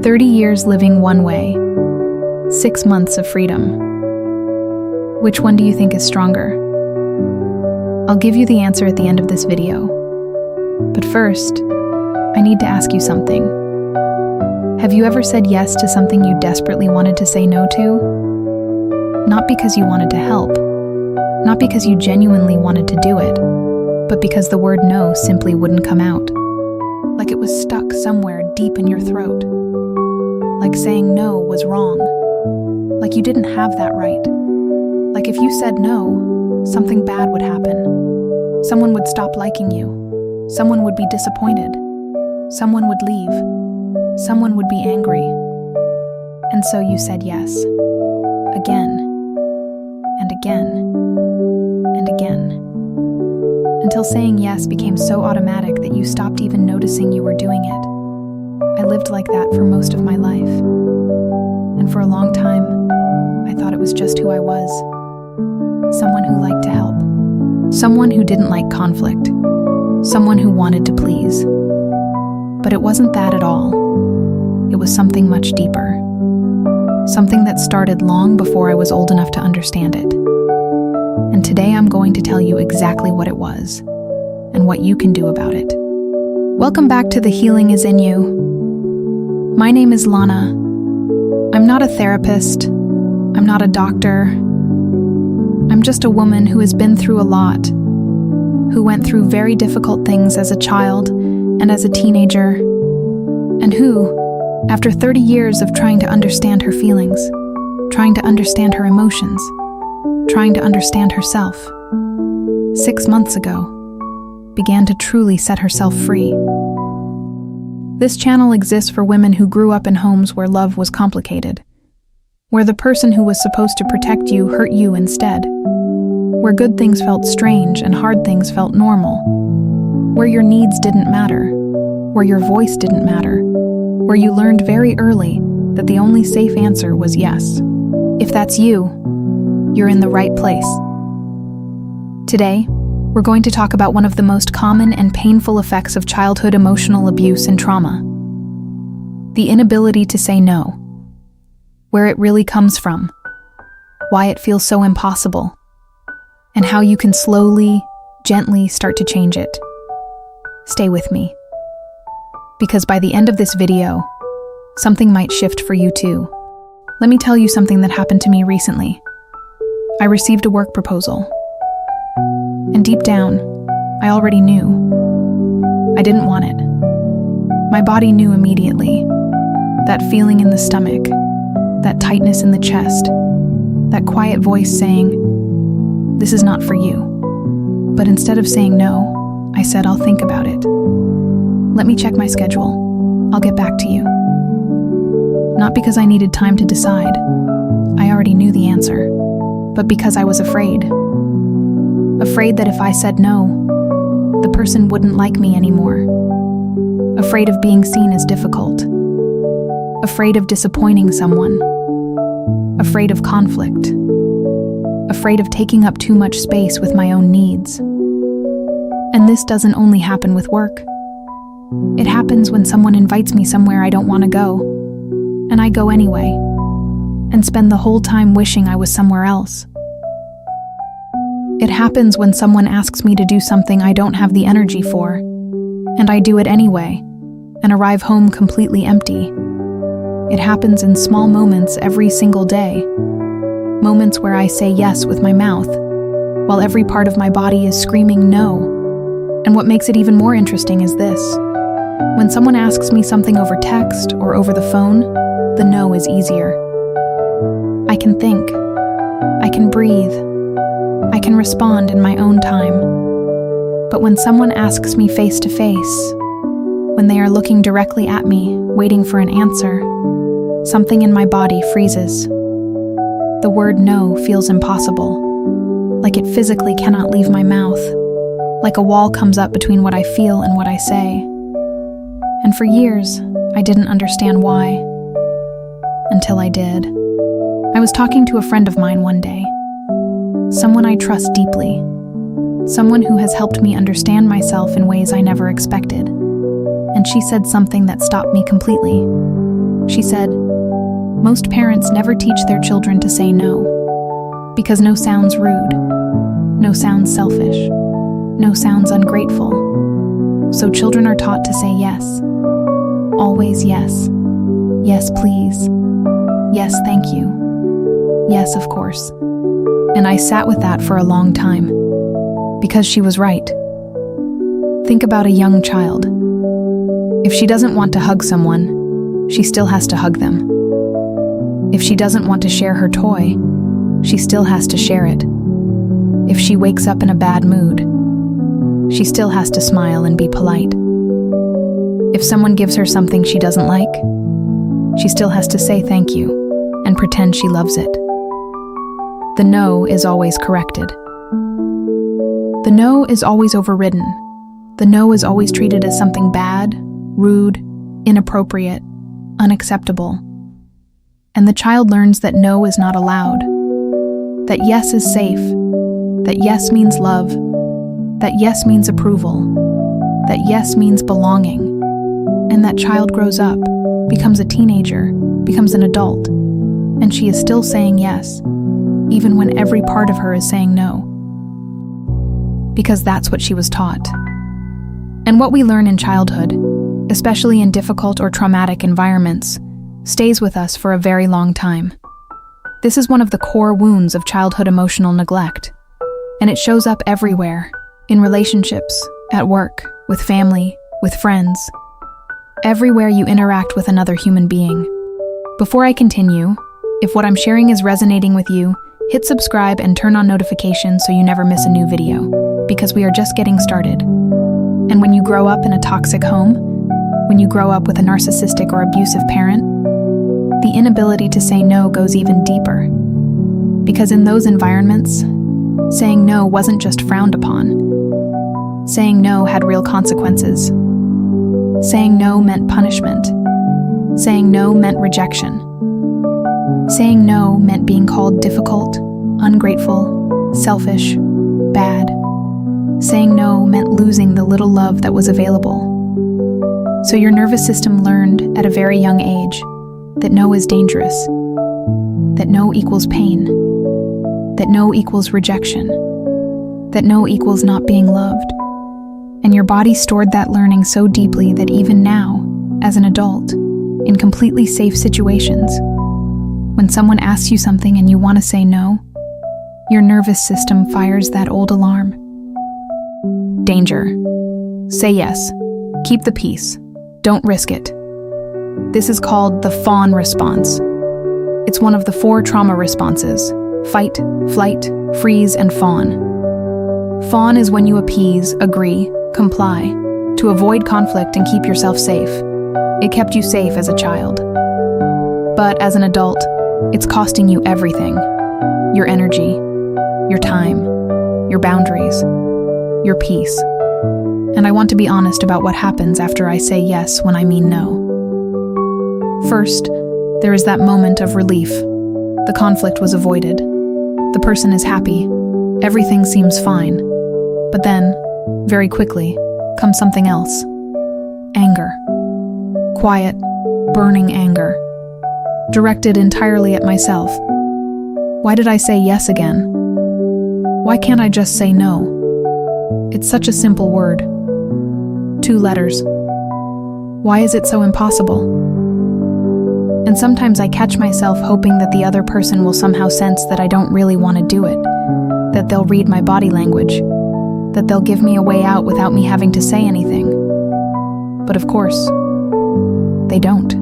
30 years living one way, 6 months of freedom. Which one do you think is stronger? I'll give you the answer at the end of this video. But first, I need to ask you something. Have you ever said yes to something you desperately wanted to say no to? Not because you wanted to help, not because you genuinely wanted to do it, but because the word no simply wouldn't come out. Like it was stuck somewhere deep in your throat. Like saying no was wrong. Like you didn't have that right. Like if you said no, something bad would happen. Someone would stop liking you. Someone would be disappointed. Someone would leave. Someone would be angry. And so you said yes. Again. And again. And again. Until saying yes became so automatic that you stopped even noticing you were doing it. I lived like that for most of my life. And for a long time, I thought it was just who I was. Someone who liked to help. Someone who didn't like conflict. Someone who wanted to please. But it wasn't that at all. It was something much deeper. Something that started long before I was old enough to understand it. And today I'm going to tell you exactly what it was and what you can do about it. Welcome back to The Healing is in You. My name is Lana. I'm not a therapist. I'm not a doctor. I'm just a woman who has been through a lot, who went through very difficult things as a child and as a teenager, and who, after 30 years of trying to understand her feelings, trying to understand her emotions, trying to understand herself, 6 months ago, began to truly set herself free. This channel exists for women who grew up in homes where love was complicated, where the person who was supposed to protect you hurt you instead, where good things felt strange and hard things felt normal, where your needs didn't matter, where your voice didn't matter, where you learned very early that the only safe answer was yes. If that's you, you're in the right place. Today, we're going to talk about one of the most common and painful effects of childhood emotional abuse and trauma. The inability to say no. Where it really comes from. Why it feels so impossible. And how you can slowly, gently start to change it. Stay with me. Because by the end of this video, something might shift for you too. Let me tell you something that happened to me recently. I received a work proposal. And deep down, I already knew. I didn't want it. My body knew immediately. That feeling in the stomach, that tightness in the chest, that quiet voice saying, "This is not for you." But instead of saying no, I said, "I'll think about it. Let me check my schedule. I'll get back to you." Not because I needed time to decide. I already knew the answer. But because I was afraid. Afraid that if I said no, the person wouldn't like me anymore. Afraid of being seen as difficult. Afraid of disappointing someone. Afraid of conflict. Afraid of taking up too much space with my own needs. And this doesn't only happen with work. It happens when someone invites me somewhere I don't want to go, and I go anyway, and spend the whole time wishing I was somewhere else. It happens when someone asks me to do something I don't have the energy for, and I do it anyway, and arrive home completely empty. It happens in small moments every single day. Moments where I say yes with my mouth, while every part of my body is screaming no. And what makes it even more interesting is this. When someone asks me something over text or over the phone, the no is easier. I can think. I can breathe. I can respond in my own time. But when someone asks me face to face, when they are looking directly at me, waiting for an answer, something in my body freezes. The word no feels impossible, like it physically cannot leave my mouth, like a wall comes up between what I feel and what I say. And for years, I didn't understand why. Until I did. I was talking to a friend of mine one day. Someone I trust deeply. Someone who has helped me understand myself in ways I never expected. And she said something that stopped me completely. She said, "Most parents never teach their children to say no, because no sounds rude, no sounds selfish, no sounds ungrateful. So children are taught to say yes. Always yes. Yes, please. Yes, thank you. Yes, of course." And I sat with that for a long time, because she was right. Think about a young child. If she doesn't want to hug someone, she still has to hug them. If she doesn't want to share her toy, she still has to share it. If she wakes up in a bad mood, she still has to smile and be polite. If someone gives her something she doesn't like, she still has to say thank you and pretend she loves it. The no is always corrected. The no is always overridden. The no is always treated as something bad, rude, inappropriate, unacceptable. And the child learns that no is not allowed, that yes is safe, that yes means love, that yes means approval, that yes means belonging. And that child grows up, becomes a teenager, becomes an adult, and she is still saying yes, even when every part of her is saying no. Because that's what she was taught. And what we learn in childhood, especially in difficult or traumatic environments, stays with us for a very long time. This is one of the core wounds of childhood emotional neglect, and it shows up everywhere, in relationships, at work, with family, with friends, everywhere you interact with another human being. Before I continue, if what I'm sharing is resonating with you, hit subscribe and turn on notifications so you never miss a new video, because we are just getting started. And when you grow up in a toxic home, when you grow up with a narcissistic or abusive parent, the inability to say no goes even deeper. Because in those environments, saying no wasn't just frowned upon. Saying no had real consequences. Saying no meant punishment. Saying no meant rejection. Saying no meant being called difficult, ungrateful, selfish, bad. Saying no meant losing the little love that was available. So your nervous system learned at a very young age that no is dangerous, that no equals pain, that no equals rejection, that no equals not being loved. And your body stored that learning so deeply that even now, as an adult, in completely safe situations, when someone asks you something and you want to say no, your nervous system fires that old alarm. Danger. Say yes. Keep the peace. Don't risk it. This is called the fawn response. It's one of the 4 trauma responses: fight, flight, freeze, and fawn. Fawn is when you appease, agree, comply, to avoid conflict and keep yourself safe. It kept you safe as a child. But as an adult, it's costing you everything: your energy, your time, your boundaries, your peace. And I want to be honest about what happens after I say yes when I mean no. First, there is that moment of relief. The conflict was avoided. The person is happy. Everything seems fine. But then, very quickly, comes something else. Anger. Quiet, burning anger. Directed entirely at myself. Why did I say yes again? Why can't I just say no? It's such a simple word. 2 letters. Why is it so impossible? And sometimes I catch myself hoping that the other person will somehow sense that I don't really want to do it, that they'll read my body language, that they'll give me a way out without me having to say anything. But of course, they don't.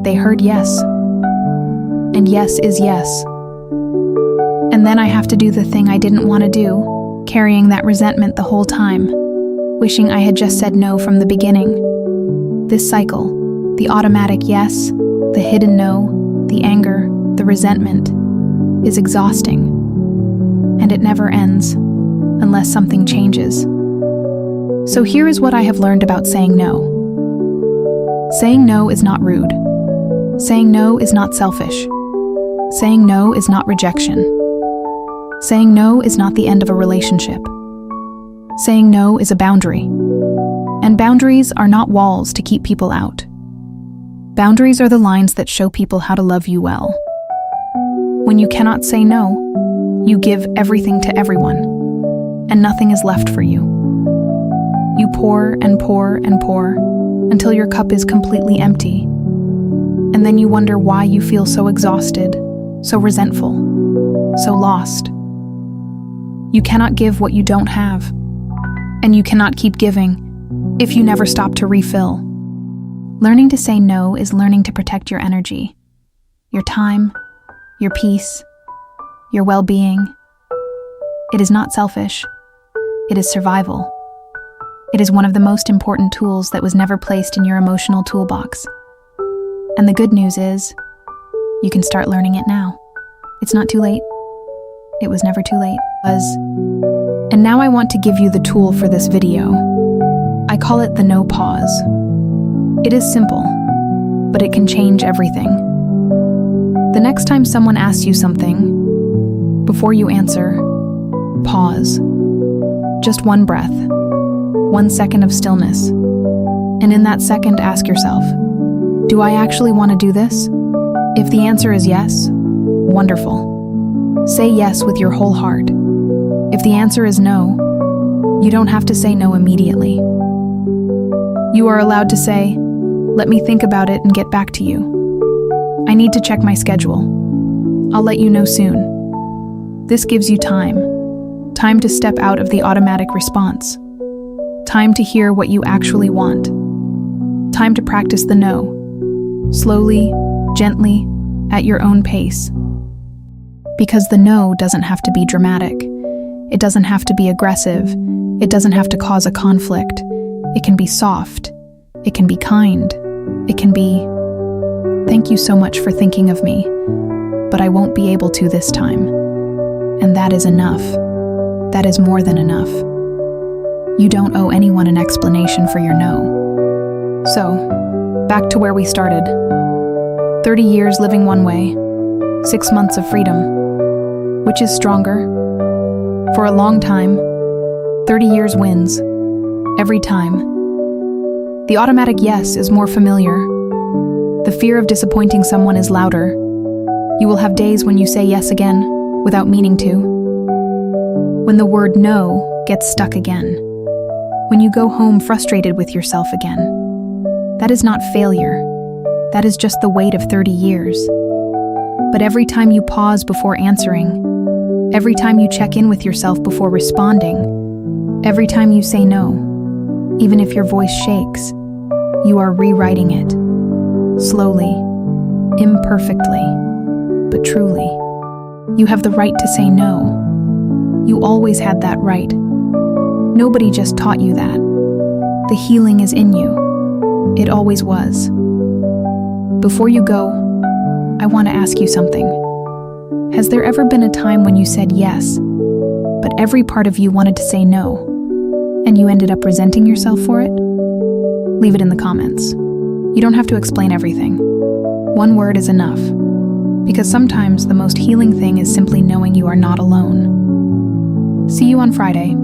They heard yes. And yes is yes. And then I have to do the thing I didn't want to do, carrying that resentment the whole time, wishing I had just said no from the beginning. This cycle, the automatic yes, the hidden no, the anger, the resentment, is exhausting. And it never ends, unless something changes. So here is what I have learned about saying no. Saying no is not rude. Saying no is not selfish. Saying no is not rejection. Saying no is not the end of a relationship. Saying no is a boundary. And boundaries are not walls to keep people out. Boundaries are the lines that show people how to love you well. When you cannot say no, you give everything to everyone, and nothing is left for you. You pour and pour and pour until your cup is completely empty, and then you wonder why you feel so exhausted, so resentful, so lost. You cannot give what you don't have, and you cannot keep giving if you never stop to refill. Learning to say no is learning to protect your energy, your time, your peace, your well-being. It is not selfish. It is survival. It is one of the most important tools that was never placed in your emotional toolbox. And the good news is, you can start learning it now. It's not too late. It was never too late. And now I want to give you the tool for this video. I call it the no pause. It is simple, but it can change everything. The next time someone asks you something, before you answer, pause. Just one breath, 1 second of stillness. And in that second, ask yourself, do I actually want to do this? If the answer is yes, wonderful. Say yes with your whole heart. If the answer is no, you don't have to say no immediately. You are allowed to say, let me think about it and get back to you. I need to check my schedule. I'll let you know soon. This gives you time. Time to step out of the automatic response. Time to hear what you actually want. Time to practice the no. Slowly, gently, at your own pace. Because the no doesn't have to be dramatic. It doesn't have to be aggressive. It doesn't have to cause a conflict. It can be soft. It can be kind. It can be, thank you so much for thinking of me, but I won't be able to this time. And that is enough. That is more than enough. You don't owe anyone an explanation for your no. So, back to where we started. 30 years living one way, 6 months of freedom. Which is stronger? For a long time, 30 years wins. Every time. The automatic yes is more familiar. The fear of disappointing someone is louder. You will have days when you say yes again, without meaning to. When the word no gets stuck again. When you go home frustrated with yourself again. That is not failure. That is just the weight of 30 years. But every time you pause before answering, every time you check in with yourself before responding, every time you say no, even if your voice shakes, you are rewriting it. Slowly, imperfectly, but truly. You have the right to say no. You always had that right. Nobody just taught you that. The healing is in you. It always was. Before you go, I want to ask you something. Has there ever been a time when you said yes, but every part of you wanted to say no, and you ended up resenting yourself for it? Leave it in the comments. You don't have to explain everything. One word is enough, because sometimes the most healing thing is simply knowing you are not alone. See you on Friday.